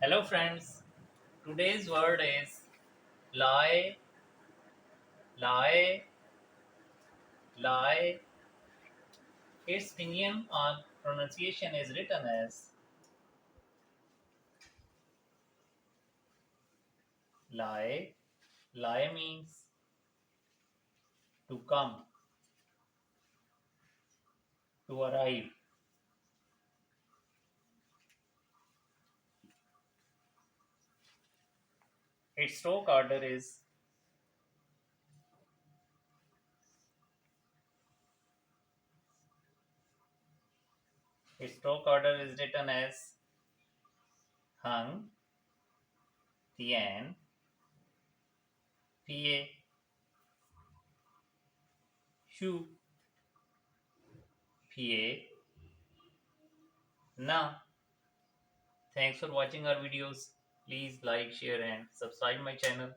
Hello, friends. Today's word is lie, lie, lie. Its opinion on pronunciation is written as lie. Lie means to come, to arrive. Its stroke order is written as hung, tien, pa, shu, pa, na. Thanks for watching our videos. Please like, share, and subscribe my channel.